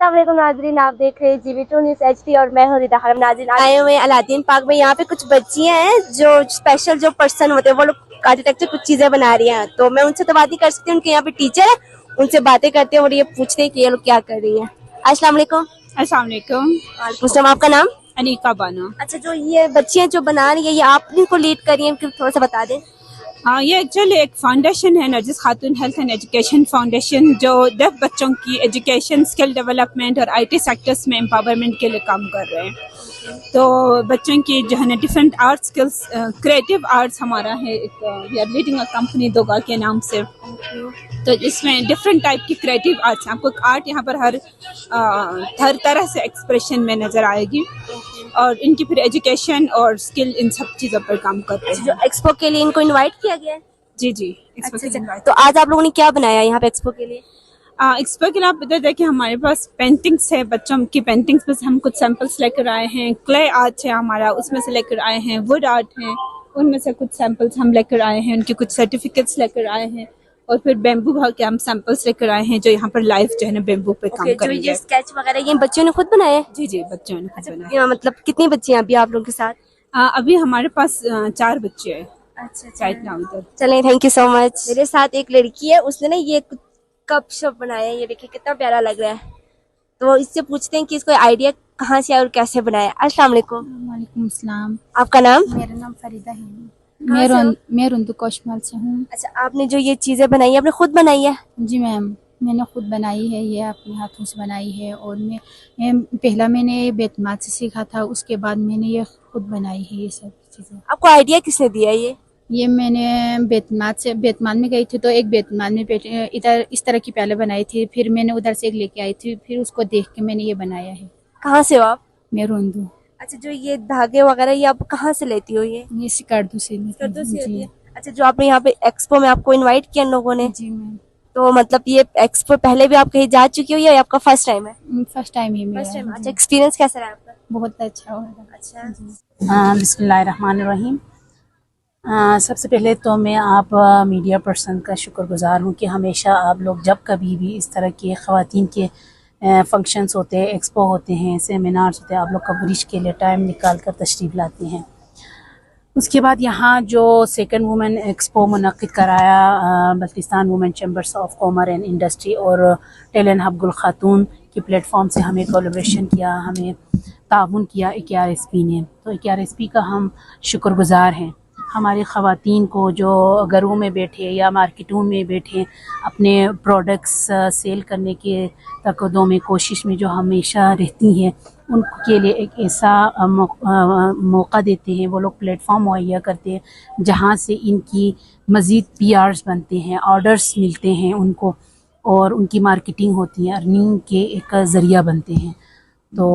अस्सलाम वालेकुम नाज़रीन, आप देख रहे हैं GV2 न्यूज़ HD और मैं हूं रिदा खानम। नाज़रीन आए हुए हैं अलादीन पार्क में। यहाँ पे कुछ बच्चियां हैं जो स्पेशल जो पर्सन होते हैं वो लोग आर्किटेक्चर कुछ चीजें बना रही हैं। तो मैं उनसे तो बात नहीं कर सकती, उनके यहाँ पे टीचर है, उनसे बातें करते हैं और ये पूछते हैं कि ये लोग क्या कर रही हैं। अस्सलाम वालेकुम। अस्सलाम वालेकुम। मुस्लिम, आपका नाम? अनीका बानो। अच्छा, जो ये बच्चियां जो बना रही है ये आप इनको लीड कर रही हैं, थोड़ा सा बता दें। हाँ, ये एक्चुअली एक फाउंडेशन है, नरजिस खातून हेल्थ एंड एजुकेशन फाउंडेशन, जो डेफ बच्चों की एजुकेशन, स्किल डेवलपमेंट और IT सेक्टर्स में एम्पावरमेंट के लिए काम कर रहे हैं। तो बच्चों की जो है ना different art skills, creative arts हमारा है, एक we are leading a company दोगा के नाम से। तो इसमें डिफरेंट टाइप की क्रिएटिव आर्ट्स, आपको आर्ट यहाँ पर हर तरह से एक्सप्रेशन में नज़र आएगी और इनकी फिर एजुकेशन और स्किल, इन सब चीज़ों पर काम करते हैं। जो एक्सपो के लिए इनको इनवाइट किया गया है? जी जी। अच्छा, तो आज आप लोगों ने क्या बनाया यहाँ पे एक्सपो के लिए? एक्सपो के लिए आप बता दें कि हमारे पास पेंटिंग्स है, बच्चों की पेंटिंग्स में से हम कुछ सैंपल्स लेकर आए हैं। क्ले आर्ट है हमारा, उसमें से लेकर आए हैं। वुड आर्ट है, उनमें से कुछ सैंपल्स हम लेकर आए हैं। उनके कुछ सर्टिफिकेट्स लेकर आए हैं और फिर बेम्बू के हम सैंपल्स लेकर आए हैं जो यहाँ पर लाइव जो है ना बेम्बू पे काम करेंगे। जो ये स्केच वगैरह ये बच्चों ने खुद बनाया? जी जी, बच्चों ने खुद बनाया। मतलब कितनी बच्ची हैं अभी आप लोगों के साथ? अभी हमारे पास 4 बच्चे हैं। अच्छा, इधर। चलें, थैंक यू सो मच। मेरे साथ एक लड़की है, उसने ना ये कप शप बनाया है, ये देखिए कितना प्यारा लग रहा है। तो इससे पूछते हैं कि इसको आइडिया कहाँ से आया और कैसे बनाया। अस्सलाम वालेकुम। वालेकुम सलाम। आपका नाम? मेरा नाम फरीदा है। मैं रुंदु कोशमल से हूँ। अच्छा, आपने जो ये चीजें बनाई है आपने खुद बनाई है? जी मैम, मैंने खुद बनाई है, ये अपने हाथों से बनाई है। और पहला मैंने बेतमाद से सीखा था, उसके बाद मैंने ये खुद बनाई है ये सब चीज़ें। आपको आइडिया किसने दिया ये मैंने बेतमाद में गई थी, तो एक बेतमाद में इधर इस तरह की पहले बनाई थी, फिर मैंने उधर से एक लेके आई थी, फिर उसको देख के मैंने ये बनाया है। कहाँ से हो आप? मैं रुंदु। अच्छा, जो ये धागे वगैरह ये आप कहाँ से लेती हो? ये सिकर्दू से जी। अच्छा, जो आपने यहाँ पे एक्सपो में आपको इनवाइट किया इन लोगों ने? जी मैम। तो मतलब ये एक्सपो पहले भी आप कहीं जा चुकी हो या आपका फर्स्ट टाइम है? फर्स्ट टाइम ही मेरा। First time. अच्छा, एक्सपीरियंस कैसा रहा आपका? बहुत अच्छा हो रहा। अच्छा। बिस्मिल्लाहिर्रहमानिर्रहीम। सबसे पहले तो मैं आप मीडिया पर्सन का शुक्रगुजार हूँ कि हमेशा आप लोग जब कभी भी इस तरह के ख़वातीन के फंक्शंस होते हैं, एक्सपो होते हैं, सेमिनार्स होते हैं, आप लोग कवरेज के लिए टाइम निकाल कर तशरीफ़ लाते हैं। उसके बाद यहाँ जो सेकंड वुमेन एक्सपो मुनक़िद कराया Baltistan women chambers of commerce and industry और टैलेंट हब गुल खातून के प्लेटफॉर्म से हमें कोलैबोरेशन किया, हमें ताउन किया AKRSP ने। तो AKRSP का हम शुक्रगुजार हैं। हमारी ख़वातीन को जो घरों में बैठे या मार्केटों में बैठे अपने प्रोडक्ट्स सेल करने के तकद्दुम में कोशिश में जो हमेशा रहती हैं, उनके लिए एक ऐसा मौका देते हैं, वो लोग प्लेटफॉर्म मुहैया करते हैं जहाँ से इनकी मज़ीद PRs बनते हैं, ऑर्डर्स मिलते हैं उनको और उनकी मार्केटिंग होती है, अर्निंग के एक ज़रिया बनते हैं। तो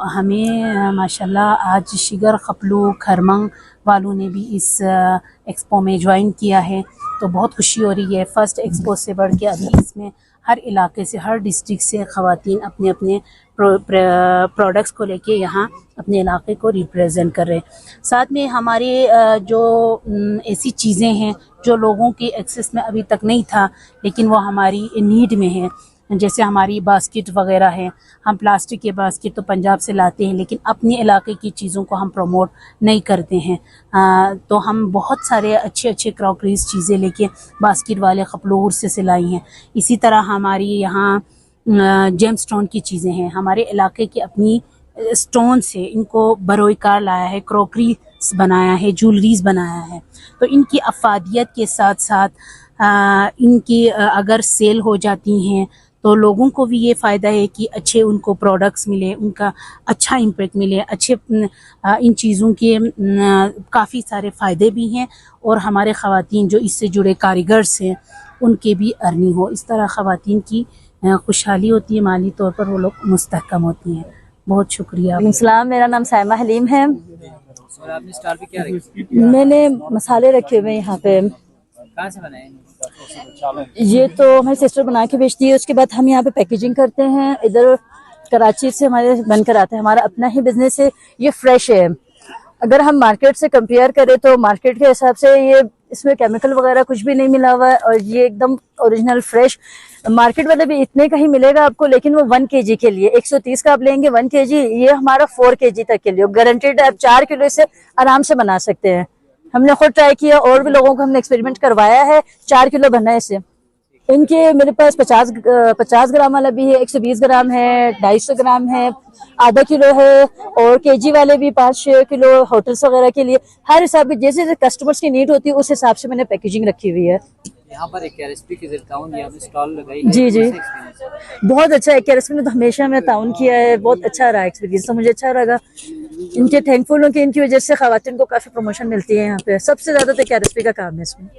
हमें माशाल्लाह आज शिगर खपलू खरमंग वालों ने भी इस एक्सपो में ज्वाइन किया है, तो बहुत खुशी हो रही है। फ़र्स्ट एक्सपो से बढ़ के अभी इसमें हर इलाके से, हर डिस्ट्रिक्ट से ख़वातीन अपने अपने प्रोडक्ट्स को लेके यहाँ अपने इलाके को रिप्रेजेंट कर रहे हैं। साथ में हमारे जो ऐसी चीज़ें हैं जो लोगों के एक्सेस में अभी तक नहीं था लेकिन वो हमारी नीड में है, जैसे हमारी बास्केट वगैरह है। हम प्लास्टिक के बास्केट तो पंजाब से लाते हैं लेकिन अपने इलाके की चीज़ों को हम प्रमोट नहीं करते हैं। तो हम बहुत सारे अच्छे क्रॉकरीज चीज़ें लेके बास्केट वाले खपलोर से लाई हैं। इसी तरह हमारी यहाँ जेम स्टोन की चीज़ें हैं, हमारे इलाके की अपनी स्टोन से इनको बरोईकार लाया है, क्रॉकरी बनाया है, ज्वेलरीज बनाया है। तो इनकी अफादियत के साथ साथ इनकी अगर सेल हो जाती हैं तो लोगों को भी ये फ़ायदा है कि अच्छे उनको प्रोडक्ट्स मिले, उनका अच्छा इम्पैक्ट मिले, अच्छे इन चीज़ों के काफ़ी सारे फ़ायदे भी हैं और हमारे ख़वातीन जो इससे जुड़े कारीगर्स हैं उनके भी अर्निंग हो। इस तरह ख़वातीन की खुशहाली होती है, माली तौर पर वो लोग मुस्तहकम होती हैं। बहुत शुक्रिया। सलाम, मेरा नाम साइमा हलीम है। आपने स्टॉल पे क्या रखा? मैंने मसाले रखे हुए यहाँ पे। कहाँ से बनाए? ये तो हमारी सिस्टर बना के बेचती है, उसके बाद हम यहाँ पे पैकेजिंग करते हैं। इधर कराची से हमारे बनकर आता है, हमारा अपना ही बिजनेस है। ये फ्रेश है, अगर हम मार्केट से कंपेयर करें तो मार्केट के हिसाब से ये इसमें केमिकल वगैरह कुछ भी नहीं मिला हुआ है और ये एकदम ओरिजिनल फ्रेश। मार्केट वाले भी इतने का ही मिलेगा आपको, लेकिन वो 1 kg के लिए 130 का आप लेंगे 1 kg, ये हमारा 4 kg तक के लिए गारंटेड है। आप 4 किलो से आराम से बना सकते हैं। हमने खुद ट्राई किया और भी लोगों को हमने एक्सपेरिमेंट करवाया है। 4 किलो बनना है इससे। इनके मेरे पास 50 ग्राम वाला भी है, 120 ग्राम है, 250 ग्राम है, आधा किलो है, और केजी वाले भी 5-6 किलो होटल्स वगैरह के लिए। हर हिसाब के जैसे जैसे कस्टमर्स की नीड होती है उस हिसाब से मैंने पैकेजिंग रखी हुई है। यहाँ पर एक रेसिपी की ताउन यहाँ पे स्टॉल लगाई है, जी जी, कैसा experience है? बहुत अच्छा है। कैरस में तो हमेशा मैं ताउन किया है, बहुत अच्छा रहा एक्सपीरियंस, तो मुझे अच्छा लगा। इनके थैंकफुल हूँ कि इनकी वजह से खवातीन को काफी प्रमोशन मिलती है यहाँ पे। सबसे ज्यादा तो कैरस्पी का काम है इसमें।